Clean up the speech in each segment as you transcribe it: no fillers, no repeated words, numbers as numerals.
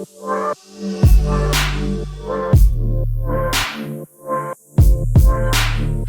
Hi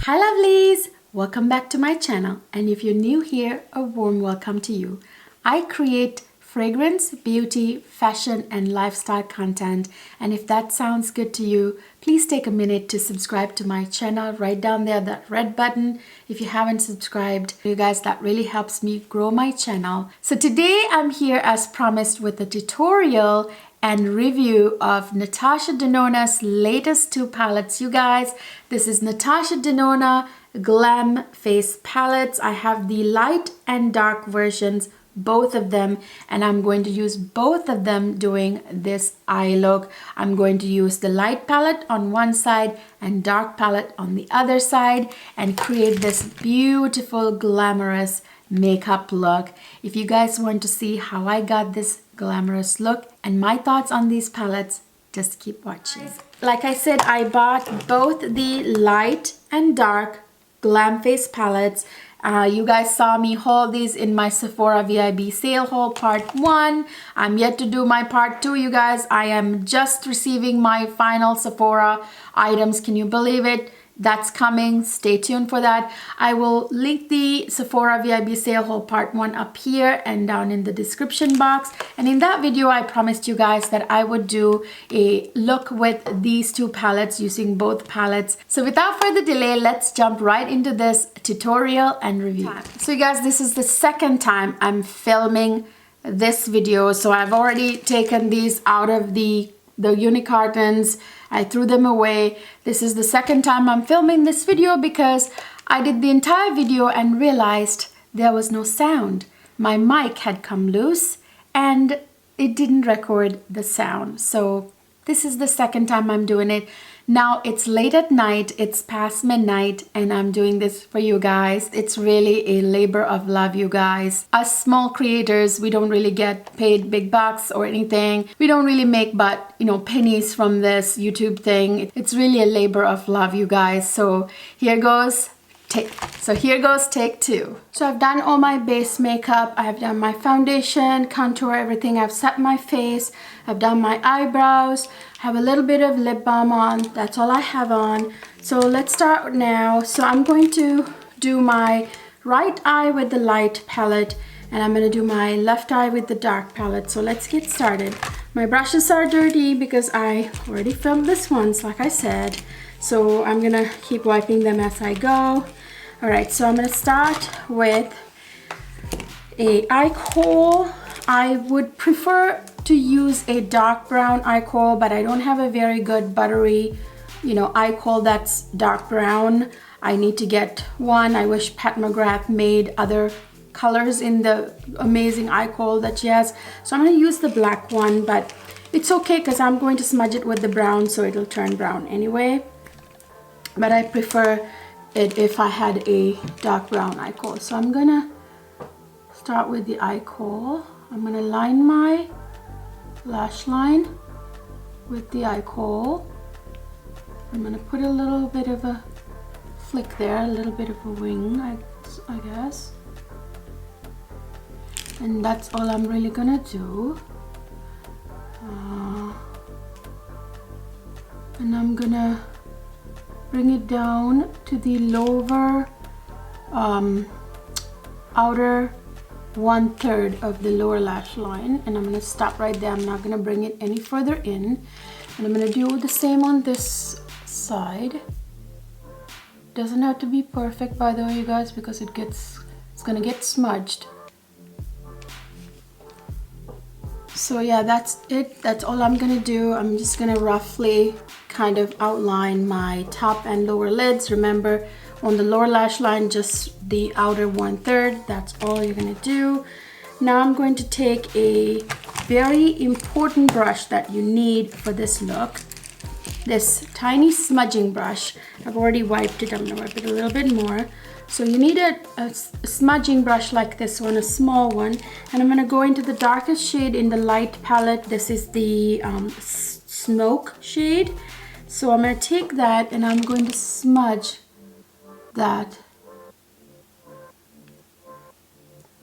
lovelies! Welcome back to my channel, and if you're new here, a warm welcome to you. I create fragrance, beauty, fashion, and lifestyle content, and if that sounds good to you, please take a minute to subscribe to my channel right down there, that red button. If you haven't subscribed, you guys, that really helps me grow my channel. So today I'm here as promised with a tutorial and review of Natasha Denona's latest two palettes. You guys, this is Natasha Denona Glam Face Palettes. I have the light and dark versions, both of them, and I'm going to use both of them doing this eye look. I'm going to use the light palette on one side and dark palette on the other side and create this beautiful glamorous makeup look. If you guys want to see how I got this glamorous look and my thoughts on these palettes, just keep watching. Like I said, I bought both the light and dark Glam Face palettes. You guys saw me haul these in my Sephora VIB sale haul part 1. I'm yet to do my part 2, you guys. I am just receiving my final Sephora items. Can you believe it? That's coming. Stay tuned for that. I will link the Sephora VIB sale haul part 1 up here and down in the description box. And in that video, I promised you guys that I would do a look with these two palettes, using both palettes. So without further delay, let's jump right into this tutorial and review. So you guys, this is the second time I'm filming this video. So I've already taken these out of the uni cartons. I threw them away. This is the second time I'm filming this video because I did the entire video and realized there was no sound. My mic had come loose and it didn't record the sound. So this is the second time I'm doing it. Now it's late at night, it's past midnight, and I'm doing this for you guys. It's really a labor of love, you guys. Us small creators, we don't really get paid big bucks or anything. We don't really make but, pennies from this YouTube thing. It's really a labor of love, you guys. So here goes take 2. So I've done all my base makeup. I've done my foundation, contour, everything. I've set my face. I've done my eyebrows. I have a little bit of lip balm on. That's all I have on. So let's start now. So I'm going to do my right eye with the light palette, and I'm going to do my left eye with the dark palette. So let's get started. My brushes are dirty because I already filmed this once, like I said. So I'm going to keep wiping them as I go. Alright, so I'm going to start with a eye kohl. I would prefer to use a dark brown eye kohl, but I don't have a very good buttery, eye kohl that's dark brown. I need to get one. I wish Pat McGrath made other colors in the amazing eye kohl that she has. So I'm going to use the black one, but it's okay because I'm going to smudge it with the brown, so it'll turn brown anyway. But I prefer it if I had a dark brown eye kohl. So I'm gonna start with the eye kohl. I'm gonna line my lash line with the eye kohl. I'm gonna put a little bit of a flick there, a little bit of a wing, I guess. And that's all I'm really gonna do. And I'm gonna bring it down to the lower outer 1/3 of the lower lash line, and I'm going to stop right there. I'm not going to bring it any further in, and I'm going to do the same on this side. Doesn't have to be perfect, by the way, you guys, because it's going to get smudged. So yeah, that's it. That's all I'm gonna do. I'm just gonna roughly kind of outline my top and lower lids. Remember, on the lower lash line, just the outer 1/3. That's all you're gonna do. Now I'm going to take a very important brush that you need for this look. This tiny smudging brush. I've already wiped it. I'm gonna wipe it a little bit more. So you need a smudging brush like this one, a small one, and I'm going to go into the darkest shade in the light palette. This is the smoke shade. So I'm going to take that and I'm going to smudge that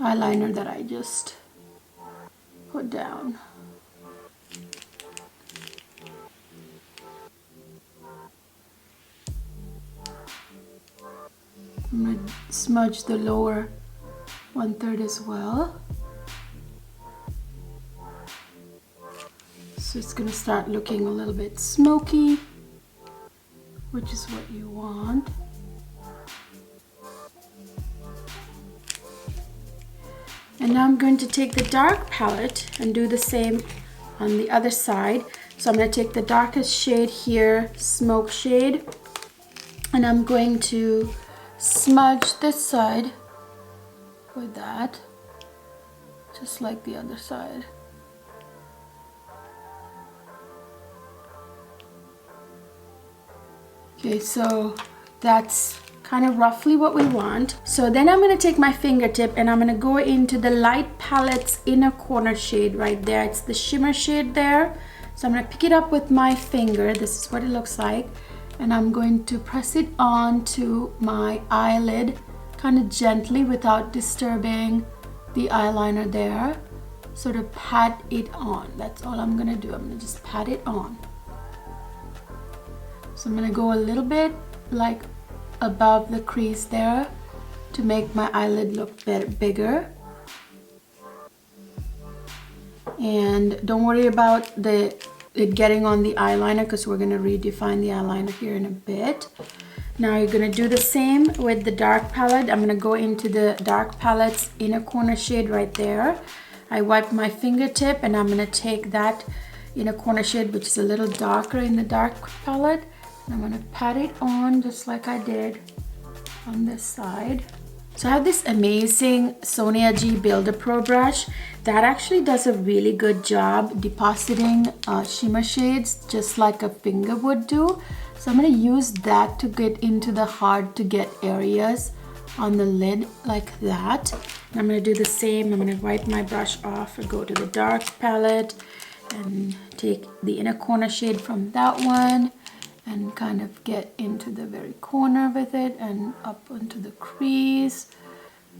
eyeliner that I just put down. I'm going to smudge the lower 1/3 as well. So it's going to start looking a little bit smoky, which is what you want. And now I'm going to take the dark palette and do the same on the other side. So I'm going to take the darkest shade here, Smoke Shade, and I'm going to smudge this side with that, just like the other side. Okay, so that's kind of roughly what we want. So then I'm going to take my fingertip and I'm going to go into the Light Palette's inner corner shade right there. It's the shimmer shade there. So I'm going to pick it up with my finger. This is what it looks like. And I'm going to press it onto my eyelid kind of gently without disturbing the eyeliner there. Sort of pat it on. That's all I'm going to do. I'm going to just pat it on. So I'm going to go a little bit like above the crease there to make my eyelid look bigger. And don't worry about it getting on the eyeliner because we're going to redefine the eyeliner here in a bit. Now you're going to do the same with the dark palette. I'm going to go into the dark palette's inner corner shade right there. I wipe my fingertip and I'm going to take that inner corner shade, which is a little darker in the dark palette. I'm going to pat it on just like I did on this side. So I have this amazing Sonia G Builder Pro brush that actually does a really good job depositing shimmer shades just like a finger would do. So I'm going to use that to get into the hard to get areas on the lid like that. And I'm going to do the same. I'm going to wipe my brush off and go to the dark palette and take the inner corner shade from that one and kind of get into the very corner with it and up into the crease,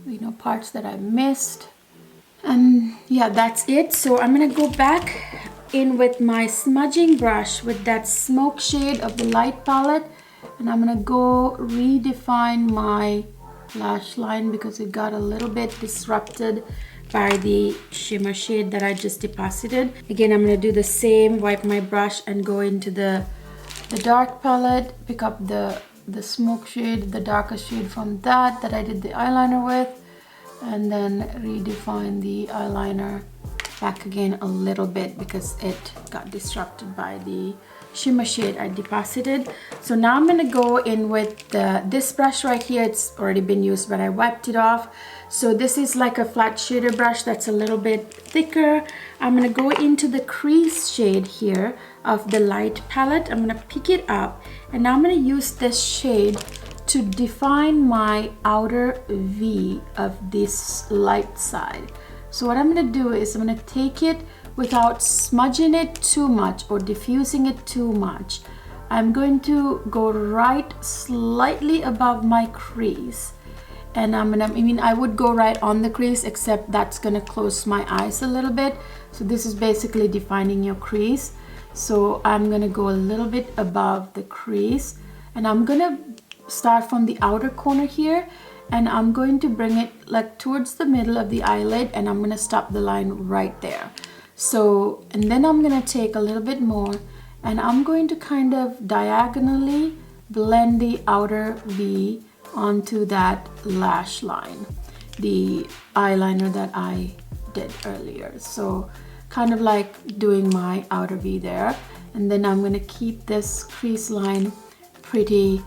you know, parts that I missed. And yeah, that's it. So I'm gonna go back in with my smudging brush with that smoke shade of the light palette, and I'm gonna go redefine my lash line because it got a little bit disrupted by the shimmer shade that I just deposited. Again, I'm gonna do the same, wipe my brush and go into the dark palette, pick up the smoke shade, the darkest shade from that I did the eyeliner with, and then redefine the eyeliner back again a little bit because it got disrupted by the shimmer shade I deposited. So now I'm going to go in with this brush right here. It's already been used, but I wiped it off. So this is like a flat shader brush that's a little bit thicker. I'm going to go into the crease shade here of the light palette. I'm going to pick it up and now I'm going to use this shade to define my outer V of this light side. So what I'm going to do is I'm going to take it without smudging it too much or diffusing it too much. I'm going to go right slightly above my crease, and I would go right on the crease, except that's gonna close my eyes a little bit. So this is basically defining your crease. So I'm gonna go a little bit above the crease, and I'm gonna start from the outer corner here, and I'm going to bring it like towards the middle of the eyelid, and I'm gonna stop the line right there. So, and then I'm gonna take a little bit more and I'm going to kind of diagonally blend the outer V onto that lash line, the eyeliner that I did earlier. So kind of like doing my outer V there. And then I'm gonna keep this crease line pretty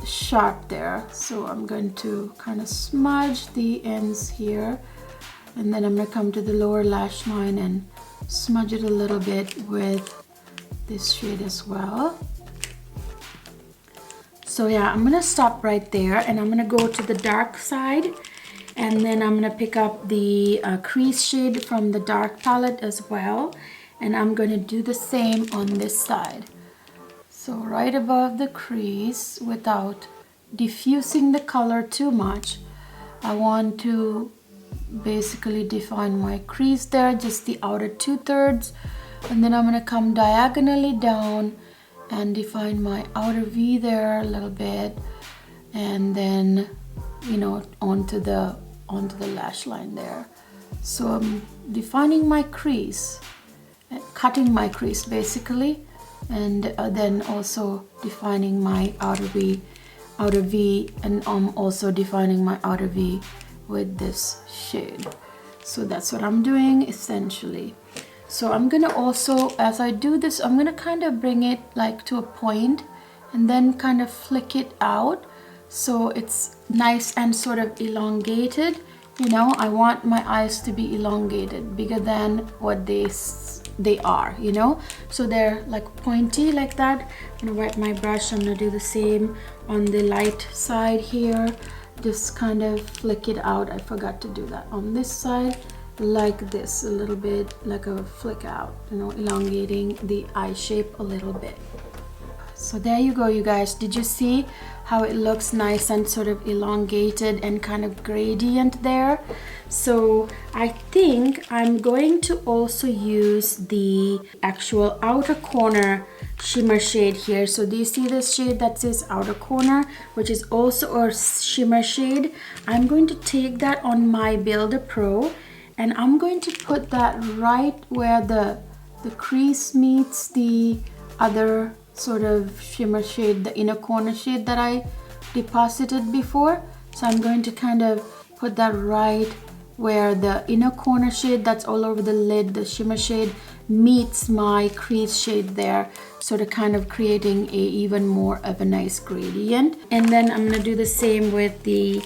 sharp there. So I'm going to kind of smudge the ends here. And then I'm going to come to the lower lash line and smudge it a little bit with this shade as well. So yeah, I'm going to stop right there and I'm going to go to the dark side. And then I'm going to pick up the crease shade from the dark palette as well. And I'm going to do the same on this side. So right above the crease, without diffusing the color too much, I want to basically define my crease there, just the outer 2/3, and then I'm going to come diagonally down and define my outer V there a little bit, and then you know, onto the lash line there. So I'm defining my crease, cutting my crease basically, and then also defining my outer V, and I'm also defining my outer V with this shade. So that's what I'm doing essentially. So I'm gonna also, as I do this, I'm gonna kind of bring it like to a point and then kind of flick it out so it's nice and sort of elongated. You know, I want my eyes to be elongated, bigger than what they are, you know, so they're like pointy like that. I'm gonna wipe my brush. I'm gonna do the same on the light side here, just kind of flick it out. I forgot to do that on this side, like this, a little bit like a flick out, you know, elongating the eye shape a little bit. So there you go, you guys. Did you see how it looks nice and sort of elongated and kind of gradient there? So I think I'm going to also use the actual outer corner shimmer shade here. So do you see this shade that says outer corner, which is also a shimmer shade? I'm going to take that on my Builder Pro, and I'm going to put that right where the crease meets the other sort of shimmer shade, the inner corner shade that I deposited before. So I'm going to kind of put that right where the inner corner shade that's all over the lid, the shimmer shade, meets my crease shade there, sort of kind of creating a even more of a nice gradient. And then I'm gonna do the same with the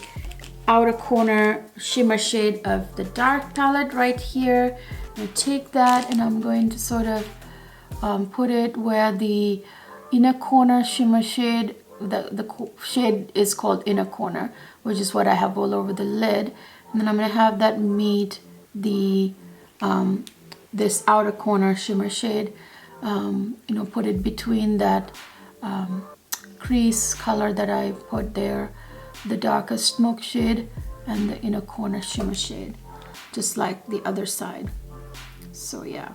outer corner shimmer shade of the dark palette right here. I'm gonna take that and I'm going to sort of put it where the inner corner shimmer shade, the shade is called inner corner, which is what I have all over the lid. And then I'm going to have that meet the this outer corner shimmer shade, you know, put it between that crease color that I put there, the darkest smoke shade, and the inner corner shimmer shade, just like the other side. So yeah.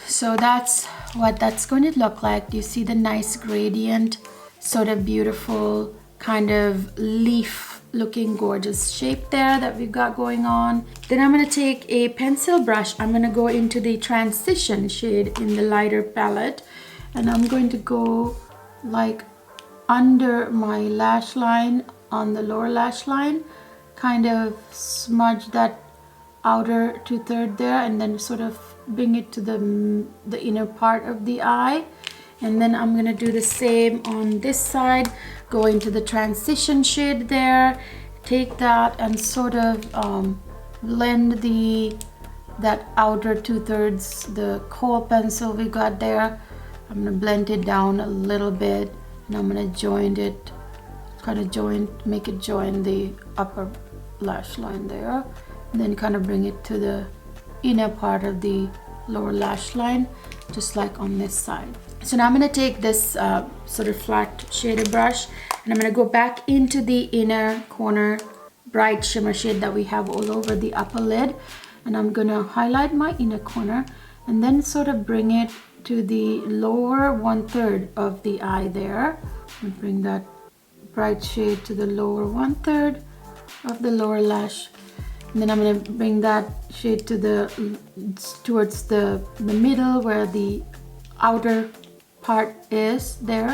So that's what that's going to look like. Do you see the nice gradient, sort of beautiful kind of leaf looking gorgeous shape there that we've got going on? Then I'm going to take a pencil brush. I'm going to go into the transition shade in the lighter palette, and I'm going to go like under my lash line, on the lower lash line, kind of smudge that outer 2/3 there, and then sort of bring it to the inner part of the eye. And then I'm gonna do the same on this side, go into the transition shade there, take that and sort of blend that outer 2/3, the kohl pencil we got there. I'm gonna blend it down a little bit, and I'm gonna join it, make it join the upper lash line there, and then kind of bring it to the inner part of the lower lash line, just like on this side. So now I'm going to take this sort of flat shaded brush, and I'm going to go back into the inner corner bright shimmer shade that we have all over the upper lid, and I'm going to highlight my inner corner and then sort of bring it to the lower 1/3 of the eye there, and bring that bright shade to the lower 1/3 of the lower lash. And then I'm going to bring that shade to towards the middle where the outer part is there.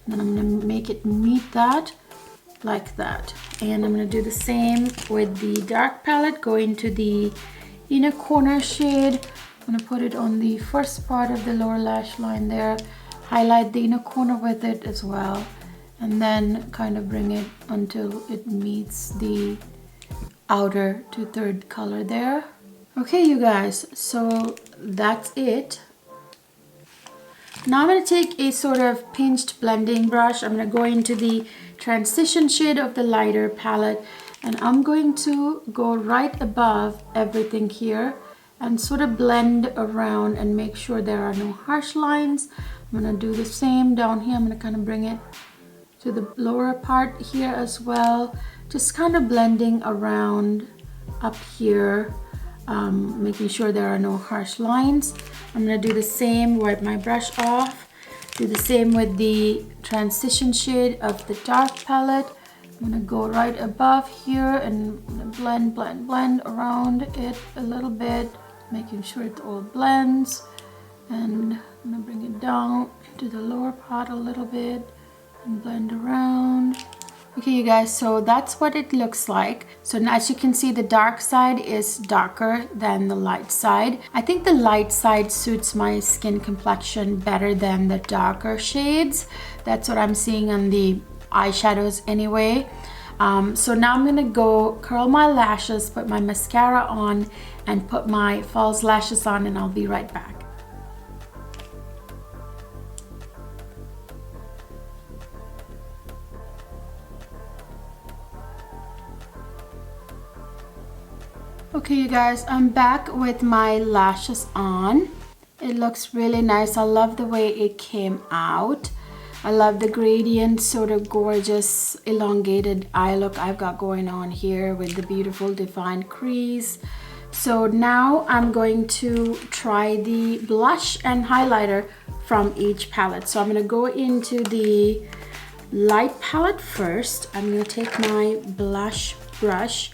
And then I'm going to make it meet that like that. And I'm going to do the same with the dark palette, go into the inner corner shade. I'm going to put it on the first part of the lower lash line there, highlight the inner corner with it as well, and then kind of bring it until it meets the outer 2/3 color there. Okay, you guys, so that's it. Now I'm going to take a sort of pinched blending brush. I'm going to go into the transition shade of the lighter palette, and I'm going to go right above everything here and sort of blend around and make sure there are no harsh lines. I'm going to do the same down here. I'm going to kind of bring it to the lower part here as well, just kind of blending around up here, making sure there are no harsh lines. I'm going to do the same, wipe my brush off, do the same with the transition shade of the dark palette. I'm I'm gonna go right above here and blend around it a little bit, making sure it all blends. And I'm gonna bring it down to the lower part a little bit and blend around. Okay, you guys, so that's what it looks like. So now, as you can see, the dark side is darker than the light side. I think the light side suits my skin complexion better than the darker shades. That's what I'm seeing on the eyeshadows anyway. So now I'm gonna go curl my lashes, put my mascara on, and put my false lashes on, and I'll be right back. Okay, you guys, I'm back with my lashes on. It looks really nice. I love the way it came out. I love the gradient, sort of gorgeous elongated eye look I've got going on here with the beautiful defined crease. So now I'm going to try the blush and highlighter from each palette. So I'm going to go into the light palette first. I'm going to take my blush brush.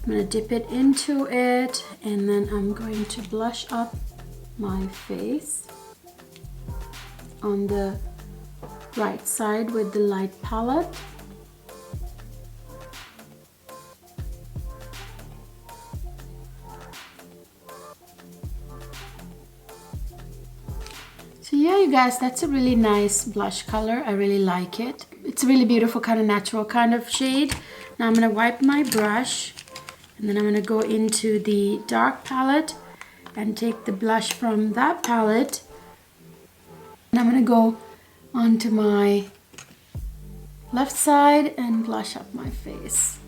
I'm going to dip it into it, and then I'm going to blush up my face on the right side with the light palette. So yeah, you guys, that's a really nice blush color. I really like it. It's a really beautiful kind of natural kind of shade. Now I'm going to wipe my brush, and then I'm going to go into the dark palette and take the blush from that palette. And I'm going to go onto my left side and blush up my face.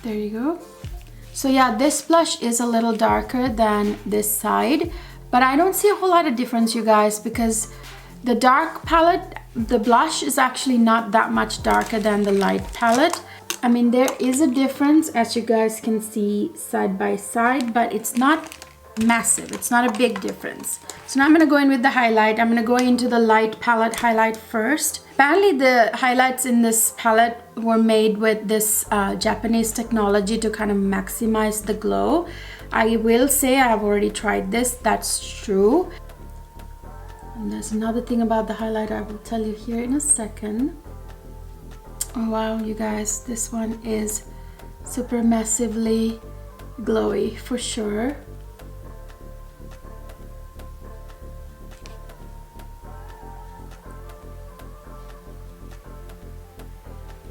There you go. So yeah, this blush is a little darker than this side, but I don't see a whole lot of difference, you guys, because the dark palette, the blush is actually not that much darker than the light palette. I mean, there is a difference, as you guys can see side by side, but it's not massive. It's not a big difference. So now I'm going to go in with the highlight. I'm going to go into the light palette highlight first. Apparently the highlights in this palette were made with this Japanese technology to kind of maximize the glow. I will say I've already tried this. That's true. And there's another thing about the highlighter I will tell you here in a second. Oh wow, you guys, this one is super massively glowy for sure.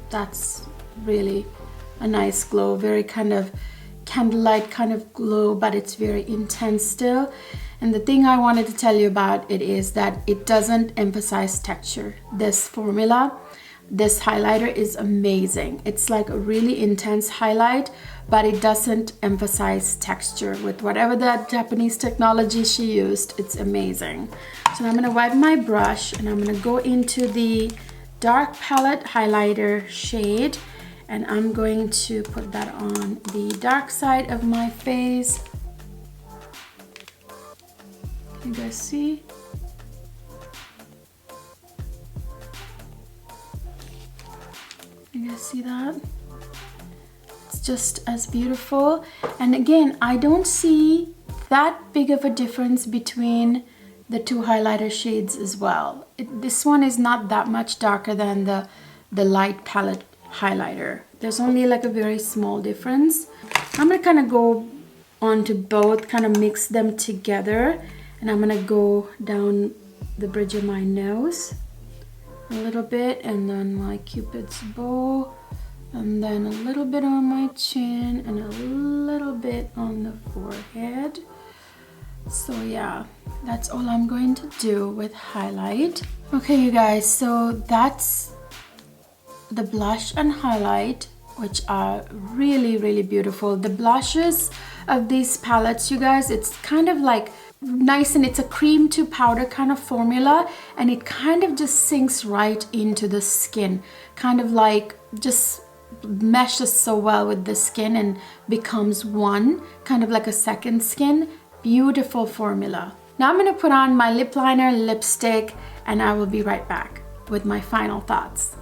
That's really a nice glow, very kind of candlelight kind of glow, but it's very intense still. And the thing I wanted to tell you about it is that it doesn't emphasize texture. This formula, this highlighter is amazing. It's like a really intense highlight, but it doesn't emphasize texture. With whatever that Japanese technology she used, it's amazing. So I'm gonna wipe my brush and I'm gonna go into the dark palette highlighter shade, and I'm going to put that on the dark side of my face. Can you guys see? You guys see that? It's just as beautiful. And again, I don't see that big of a difference between the two highlighter shades as well. This one is not that much darker than the light palette highlighter. There's only like a very small difference. I'm gonna kind of go on to both, kind of mix them together, and I'm gonna go down the bridge of my nose a little bit, and then my cupid's bow, and then a little bit on my chin, and a little bit on the forehead. So yeah, that's all I'm going to do with highlight. Okay, you guys, so that's the blush and highlight, which are really, really beautiful. The blushes of these palettes, you guys, it's kind of like nice, and it's a cream to powder kind of formula, and it kind of just sinks right into the skin, kind of like just meshes so well with the skin and becomes one, kind of like a second skin. Beautiful formula. Now I'm going to put on my lip liner, lipstick, and I will be right back with my final thoughts.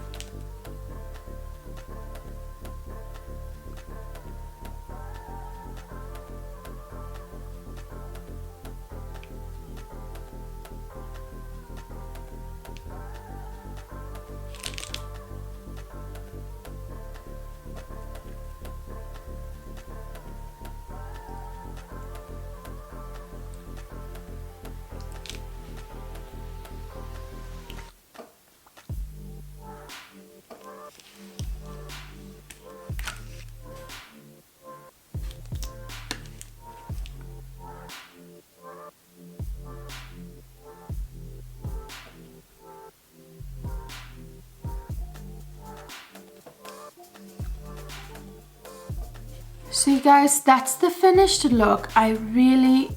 So you guys, that's the finished look. I really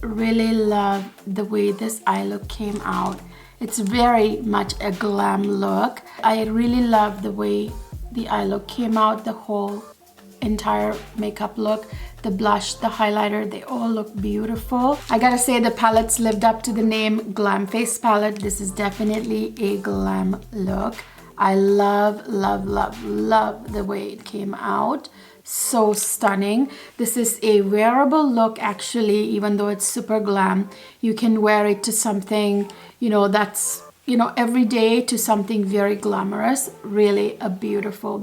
love the way this eye look came out. It's very much a glam look. I really love the way the eye look came out, the whole entire makeup look, the blush, the highlighter, they all look beautiful. I gotta say the palettes lived up to the name Glam Face Palette. This is definitely a glam look. I love the way it came out. So stunning. This is a wearable look actually, even though it's super glam. You can wear it to something, you know, that's, you know, every day, to something very glamorous. Really a beautiful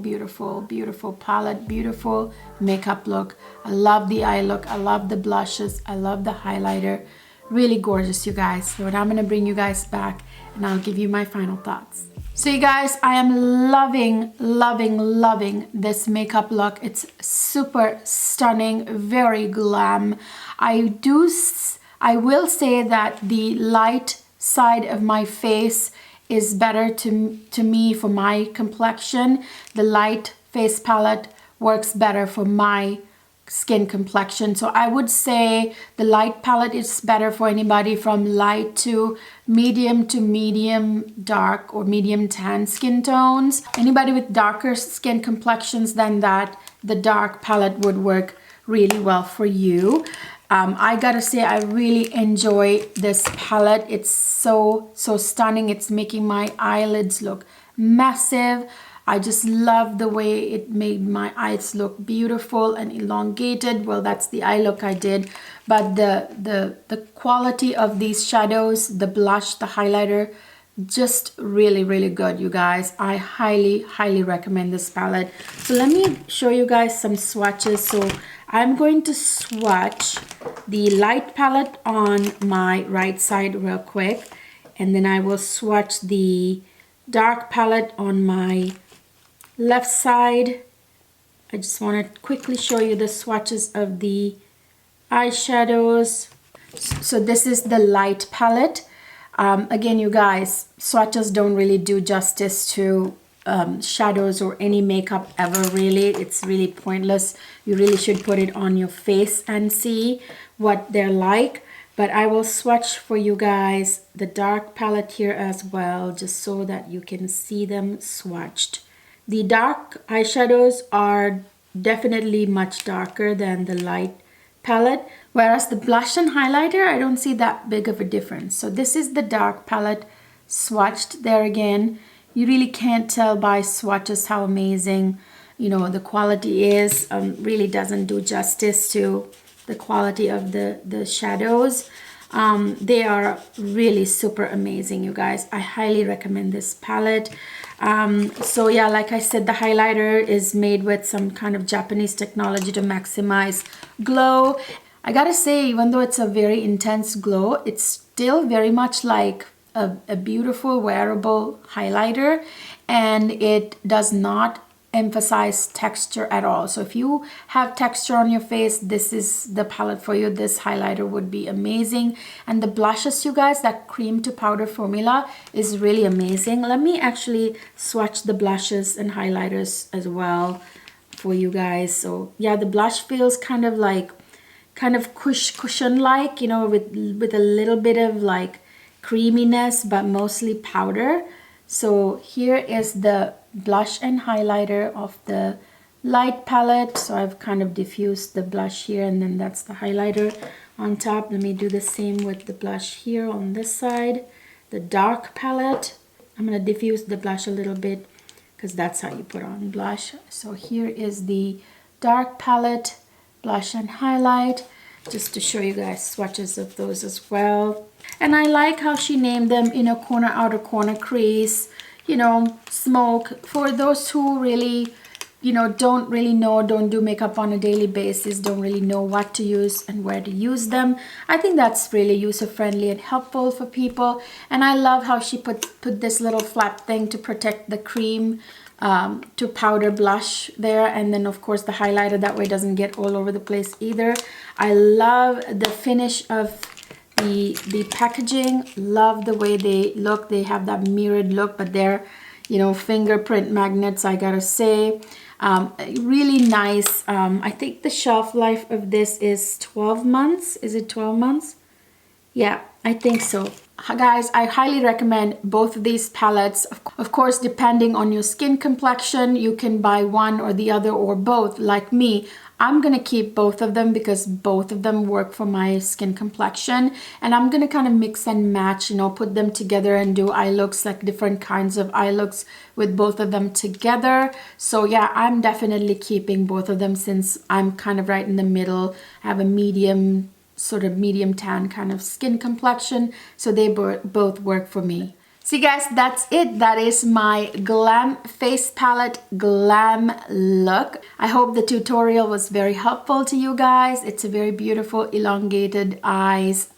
palette, beautiful makeup look. I love the eye look. I love the blushes. I love the highlighter. Really gorgeous, you guys. So I'm gonna bring you guys back and I'll give you my final thoughts. So you guys, I am loving this makeup look. It's super stunning, very glam. I will say that the light side of my face is better to me for my complexion. The light face palette works better for my skin complexion. So I would say the light palette is better for anybody from light to medium dark or medium tan skin tones. Anybody with darker skin complexions than that, the dark palette would work really well for you. I gotta say I really enjoy this palette. It's so stunning. It's making my eyelids look massive. I just love the way it made my eyes look beautiful and elongated. Well, that's the eye look I did. But the quality of these shadows, the blush, the highlighter, just really good, you guys. I highly recommend this palette. So let me show you guys some swatches. So I'm going to swatch the light palette on my right side real quick. And then I will swatch the dark palette on my left side. I just want to quickly show you the swatches of the eyeshadows. So this is the light palette. Again, you guys, swatches don't really do justice to shadows or any makeup ever, really. It's really pointless. You really should put it on your face and see what they're like. But I will swatch for you guys the dark palette here as well, just so that you can see them swatched. The dark eyeshadows are definitely much darker than the light palette, whereas the blush and highlighter, I don't see that big of a difference. So this is the dark palette swatched there again. You really can't tell by swatches how amazing, you know, the quality is. Really doesn't do justice to the quality of the shadows. They are really super amazing, you guys. I highly recommend this palette. So yeah, like I said, the highlighter is made with some kind of Japanese technology to maximize glow. I gotta say, even though it's a very intense glow, it's still very much like a beautiful wearable highlighter, and it does not emphasize texture at all. So if you have texture on your face, this is the palette for you. This highlighter would be amazing. And the blushes, you guys, that cream to powder formula is really amazing. Let me actually swatch the blushes and highlighters as well for you guys. So yeah, the blush feels kind of cushion like, you know, with a little bit of like creaminess, but mostly powder. So here is the blush and highlighter of the light palette. So I've kind of diffused the blush here, and then that's the highlighter on top. Let me do the same with the blush here on this side. The dark palette. I'm going to diffuse the blush a little bit because that's how you put on blush. So here is the dark palette, blush and highlight, just to show you guys swatches of those as well. And I like how she named them inner corner, outer corner, crease, you know, smoke. For those who really, you know, don't really know, don't do makeup on a daily basis, don't really know what to use and where to use them, I think that's really user-friendly and helpful for people. And I love how she put this little flap thing to protect the cream to powder blush there, and then of course the highlighter, that way it doesn't get all over the place either. I love the finish of the packaging. Love the way they look. They have that mirrored look, but they're, you know, fingerprint magnets, I gotta say. Really nice. I think the shelf life of this is 12 months. Is it 12 months? Yeah, I think so. Guys, I highly recommend both of these palettes. Of course, depending on your skin complexion, you can buy one or the other or both. Like me, I'm gonna keep both of them because both of them work for my skin complexion, and I'm gonna kind of mix and match, you know, put them together and do eye looks, like different kinds of eye looks with both of them together. So yeah, I'm definitely keeping both of them since I'm kind of right in the middle. I have a medium, sort of medium tan kind of skin complexion, so they both work for me. So you guys, that's it. That is my Glam Face Palette Glam look. I hope the tutorial was very helpful to you guys. It's a very beautiful elongated eyes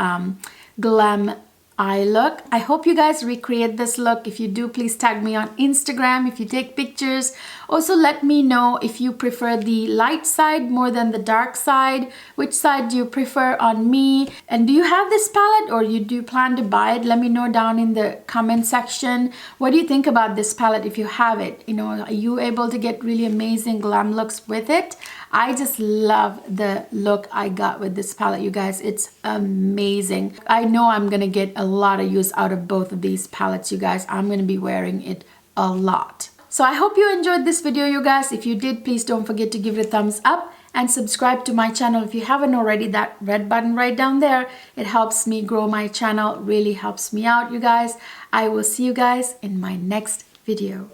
glam eye look. I hope you guys recreate this look. If you do, please tag me on Instagram if you take pictures. Also, let me know if you prefer the light side more than the dark side. Which side do you prefer on me? And do you have this palette, or do you plan to buy it? Let me know down in the comment section. What do you think about this palette if you have it? You know, are you able to get really amazing glam looks with it? I just love the look I got with this palette, you guys. It's amazing. I know I'm gonna get a lot of use out of both of these palettes, you guys. I'm gonna be wearing it a lot. So I hope you enjoyed this video, you guys. If you did, please don't forget to give it a thumbs up and subscribe to my channel if you haven't already. That red button right down there, it helps me grow my channel, really helps me out, you guys. I will see you guys in my next video.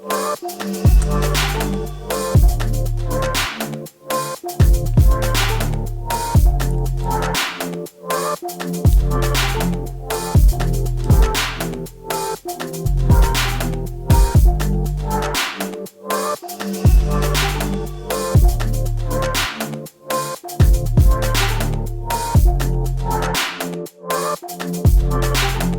Thank you.